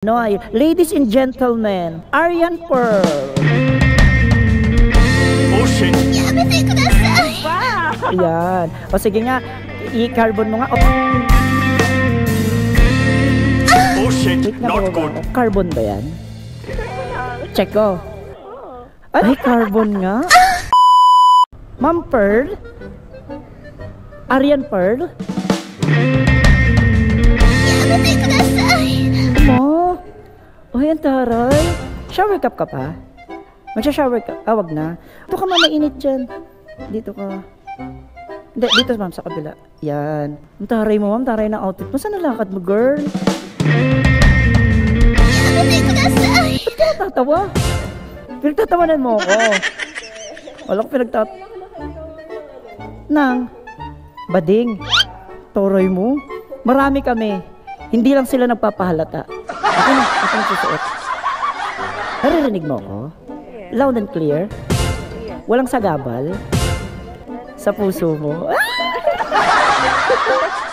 No, ladies and gentlemen, Aryan Pearl. Oh shit! Yamete kudasai! Wow! Yan. O sige nga, i-carbon mo nga. Oh shit! Not good! Carbon ba yan? Check ko. Ay, carbon nga. Ma'am Pearl? Aryan Pearl? Yamete kudasai! Mo? Uy, ang taray. Shower cap ka pa? Magsha-shower cap? Ah, wag na. Ito ka, ma'am, mainit dyan. Dito ka. Hindi, dito, ma'am, sa kabila. Yan. Ang taray mo, ma'am. Taray na outfit mo. Saan nalakad mo, girl? Yamete kudasai! Ba't ka natatawa? Pinagtatawanan mo ako. Wala ko Nang, bading. Toroy mo. Marami kami. Hindi lang sila nagpapahalata. Ako na susuot. Naririnig mo ako? Loud and clear? Walang sagabal? Sa puso mo?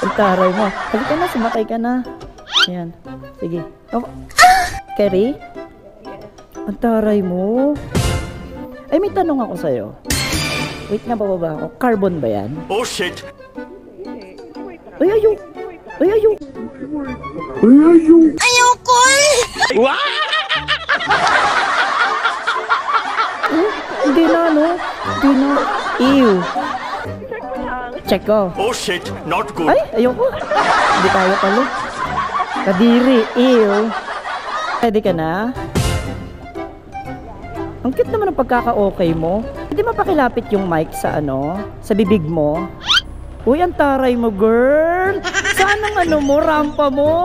Ang taray mo. Halika na, sumakay ka na. Ayan. Sige. Oh. Kerry? Ang taray mo. Ay, may tanong ako sa'yo. Wait nga, bababa ako. Carbon ba yan? Oh shit! Ay, ayaw! Ay, ayaw! Ayoko! Hindi na, no? Hindi na. Ew. Check ko. Oh shit! Not good! Ay, ayoko. Hindi tayo palo. Kadiri. Ew. Ready ka na? Ang cute naman ang pagkaka-okay mo. Hindi mapakilapit yung mic sa sa bibig mo. Uy, ang taray mo, girl. Saan ang mo, rampa mo?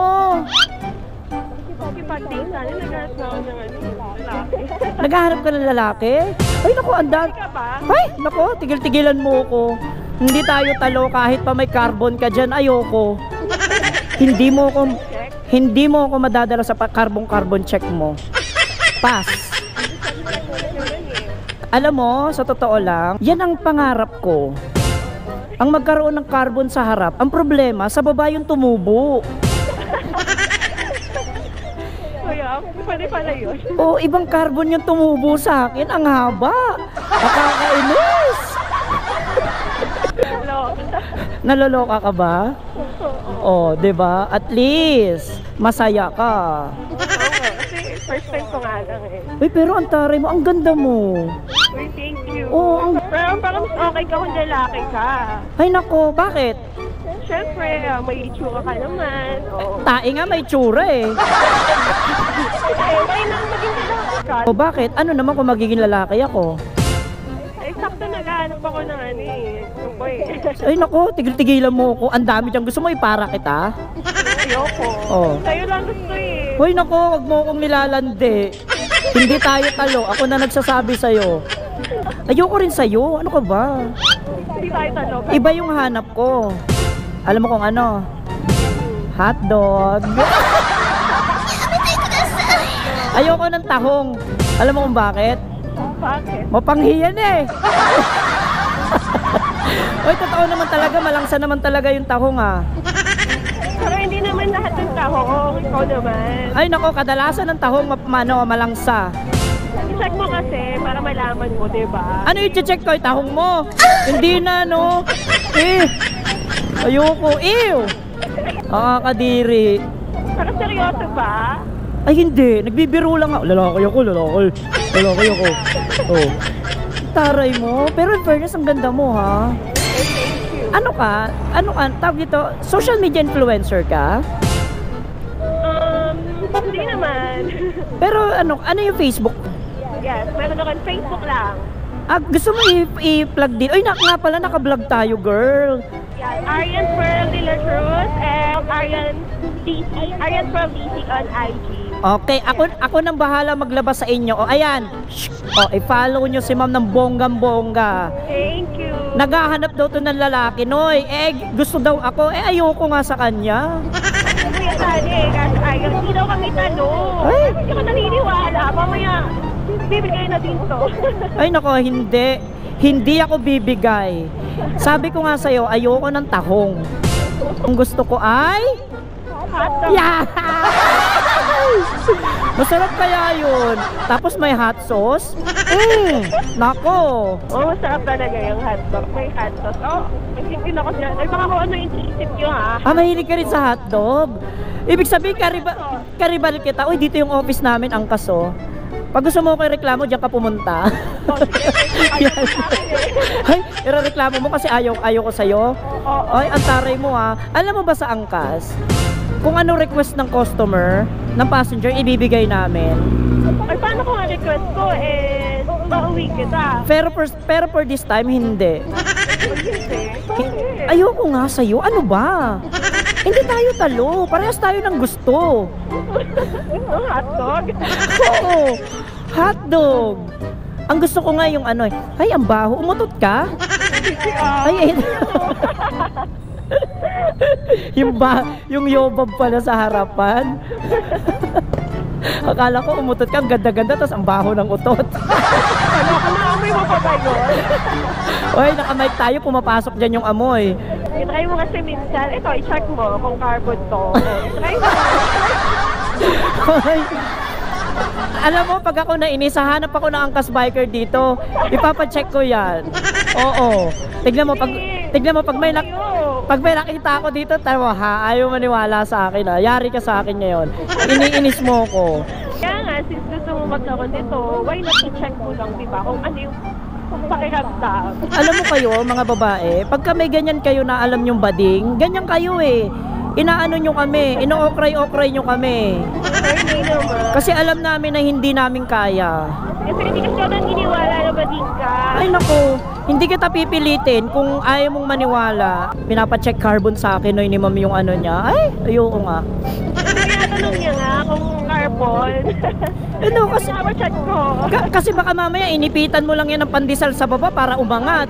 Naghahanap ka ng lalaki? Ay, naku, andan. Ay, naku, tigil-tigilan mo ko. Hindi tayo talo kahit pa may carbon ka dyan. Ayoko. Hindi mo ako madadala sa carbon check mo. Pass. Alam mo, sa totoo lang, yan ang pangarap ko. Ang magkaroon ng carbon sa harap. Ang problema, sa baba yung tumubo. Kuya, pwede pala yun. O, ibang carbon yung tumubo sa akin. Ang haba. Nakakainis. Naloloka ka ba? O, diba? At least, masaya ka. Kasi first time ko nga lang eh. Uy, pero ang taray mo, ang ganda mo. Uy, thank you. Oo, Pero parang okay ka kung lalaki ka. Ay nako, bakit? Siyempre, may itsura ka naman. Tae nga, may tsura eh. Kaya na maging lalaki ka. O bakit? Ano naman kung magiging lalaki ako? Sakto naghahanap ako ng yung boy. Ay nako, tigil-tigilan mo ako. Ang dami dyan. Gusto mo ipara kita? Ayoko. Oh. Sa'yo lang gusto eh. Hoy nako, wag mo akong nilalandi. Hindi tayo talo. Ako na nagsasabi sa'yo. Ayoko rin sa'yo. Ano ka ba? Hindi tayo talo. Iba yung hanap ko. Alam mo kung ano? Hotdog. Ayoko ng tahong. Alam mo kung bakit? Bakit? Mapanghiyan eh. Uy, totoo naman talaga. Malangsa naman talaga yung tahong Pero hindi naman lahat ng tahong. Ikaw naman. Ay nako, kadalasan ng tahong malangsa. I-check mo kasi para malaman mo, diba? Ano yung check ko? Yung tahong mo? Hindi na, no? Ayoko. Ew! Kadiri. Pero seryoso ba? Ay, hindi. Nagbibiro lang ako. Lalaki ako. Oh. Taray mo. Pero in fairness, ang ganda mo, ha? Thank you. Ano ka? Tawag dito, social media influencer ka? Hindi naman. Pero ano yung Facebook? Yes, meron ako Facebook lang. Gusto mo i-plug din? Ay, nga pala, naka-vlog tayo, girl. Yes, Aryan Pearl de la Cruz and Aryan Pearl DC on IG. Okay, ako nang bahala maglabas sa inyo. O, ayan. O, i-follow nyo si ma'am ng bonggang-bongga. Thank you. Naghahanap daw to ng lalaki, Noy. Gusto daw ako. Ayoko nga sa kanya. Kuya Tani, kasi Aryan, hindi daw kami talo. Ay. Hindi ko naniniwala. Mamaya, bibigay na din to. Ay, nako, hindi. Hindi ako bibigay. Sabi ko nga sa'yo, ayoko ng tahong. Ang gusto ko ay... Hotdog. Yeah! Masarap kaya yun. Tapos may hot sauce. Nako. Oh, masarap talaga yung hotdog. May hot sauce. Oh, nagsipin ako dyan. Ay, baka kung ano yung isip nyo, ha? Mahilig ka rin sa hotdog. Ibig sabihin, karibal kita. Uy, dito yung office namin, ang kaso. Pag gusto mo ko reklamo, diyan ka pumunta. Oh, sige. Ayaw ko sa akin, eh. Ay, irereklamo mo kasi ayaw ko sa'yo. Ay, ang taray mo ha. Alam mo ba sa angkas, kung ano request ng customer, ng passenger, ibibigay namin. Ay, paano kung ang request ko, eh, mauwi kita? Pero for this time, hindi. Hindi. Ayoko nga sa'yo. Ano ba? Hindi tayo talo. Parehas tayo ng gusto. Ang hotdog? Oo. Hotdog. Ang gusto ko nga yung ano, ay, ang baho. Umutot ka? Ay, yung yobab pala sa harapan. Akala ko umutot ka, ang ganda-ganda, tapos ang baho ng utot. Ano ka na, amoy mo pa ba yun? Oy, nakamay tayo, pumapasok dyan yung amoy. I-try mo kasi minsan. Ito, i-check mo kung carbon to. I-try mo. Oy. Alam mo, pag ako nainis, hanap ako ng angkas biker dito. Ipapacheck ko yan. Oo. Tignan mo, pag may nakita ako dito, tawa ha, ayaw maniwala sa akin ha. Yari ka sa akin ngayon. Iniinis mo ko. Kaya nga, since gusto mo magkaroon nito, why not i-check mo lang, diba? Kung ano yung pakiramdam. Alam mo kayo, mga babae, pagka may ganyan kayo na alam yung bading, ganyan kayo eh. Inaano nyo kami, ino-okray-okray nyo kami. Hindi naman. Kasi alam namin na hindi namin kaya. Kasi hindi kasi ako naniniwala na ba din ka? Ay naku, hindi kita pipilitin kung ayaw mong maniwala. Pinapacheck carbon sa akin, no, ni ma'am yung ano niya. Ay, ayoko nga. Tinatanong niya nga kung carbon. Ano, kasi, Pinapacheck ko. kasi baka mamaya inipitan mo lang yan ng pandesal sa baba para umangat.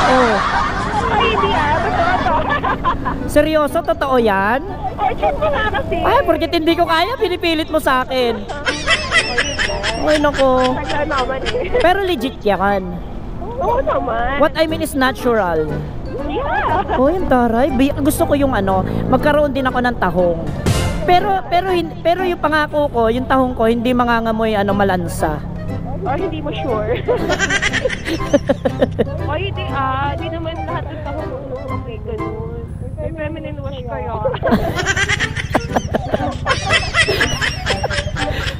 Oh, Ay, hindi Totoo. seryoso, totoo yan? Oh, check mo nga kasi. Ay, porket hindi ko kaya, pinipilit mo sa akin. Ay naku. Tagla naman eh. Pero legit yan. Oo naman. What I mean is natural. Yeah. Oh, yung taray. Gusto ko yung ano, magkaroon din ako ng tahong. Pero yung pangako ko, yung tahong ko, hindi mangangamoy ano, malansa. Oh, hindi mo sure. Oh, hindi Hindi naman lahat ng tao may ganun. May feminine wash kaya.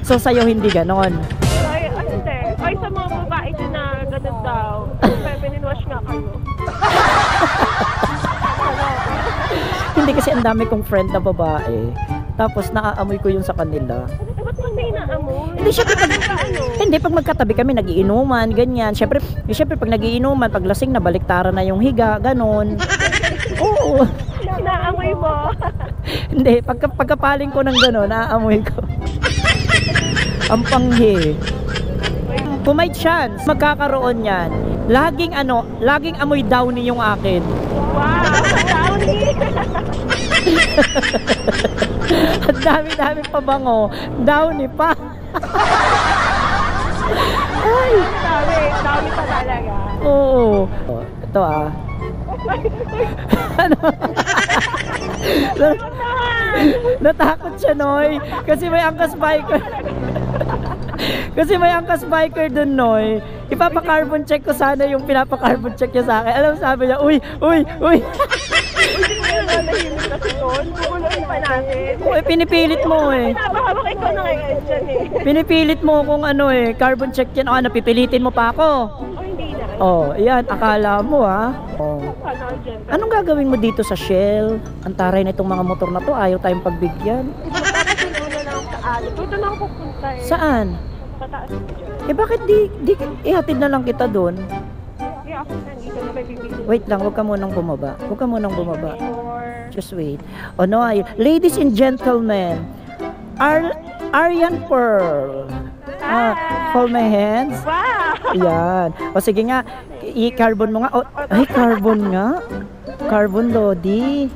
So sa'yo hindi ganon. Ay, hindi. Ay, sa mga babae din na ganun daw. Feminine wash nga kayo. Hindi kasi ang dami kong friend na babae. Tapos naaamoy ko yung sa kanila. Ba't mo hindi naamoy? Hindi, pag magkatabi kami, nagiinuman, ganyan. Syempre pag nagiinuman, pag lasing na, baliktaran na yung higa, ganon. Oo. Naamoy mo. Hindi, pagkapaling ko ng ganon, naaamoy ko. Ang panghi. Kung may chance, magkakaroon yan. Laging amoy downy yung akin. Wow, downy. At dami-dami pa bango. Downy pa. Ay. Dami pa talaga. Oo. Ito Ano? Natakot siya, Noy. Kasi may angkas biker dun, Noy. Ipapa-carbon check ko sana yung pinapa-carbon check niya sa akin. Alam, sabi niya, uy. Nahimik kasi doon. Bubuluin pa natin. Uy, pinipilit mo eh. Pinapahawak ikaw na ngayon dyan eh. Pinipilit mo kung ano eh, carbon check yan. O ano, pipilitin mo pa ako. Oh, hindi na. Oh, yan, akala mo ha. Oh. Ano dyan? Anong gagawin mo dito sa Shell? Ang taray na itong mga motor na to, ayaw tayong pagbigyan. Doon na lang sa alip. Doon na lang pupunta eh. Saan? Pataas mo dyan. Eh bakit di ihatid na lang kita doon? Hindi ako nandito na may bibili. Wait lang, huwag ka munang bumaba. Just wait. O no, ladies and gentlemen, Aryan Pearl. Hold my hands. Wow! Yan. O sige nga, i-carbon mo nga. O, ay, carbon nga. Carbon, Lodi.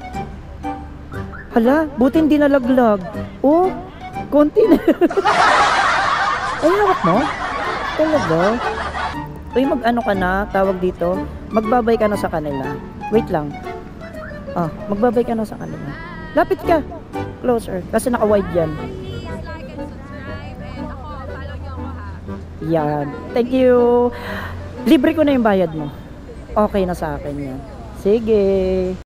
Hala, buti hindi nalaglag. Oh, konti na. Ay, hawak mo? Talaga? Uy, mag-ano ka na, tawag dito. Magbabay ka na sa kanila. Wait lang. Magbabay ka na sa kanila. Lapit ka. Closer. Kasi naka-wide yan. Yan. Thank you. Libre ko na yung bayad mo. Okay na sa akin yan. Sige.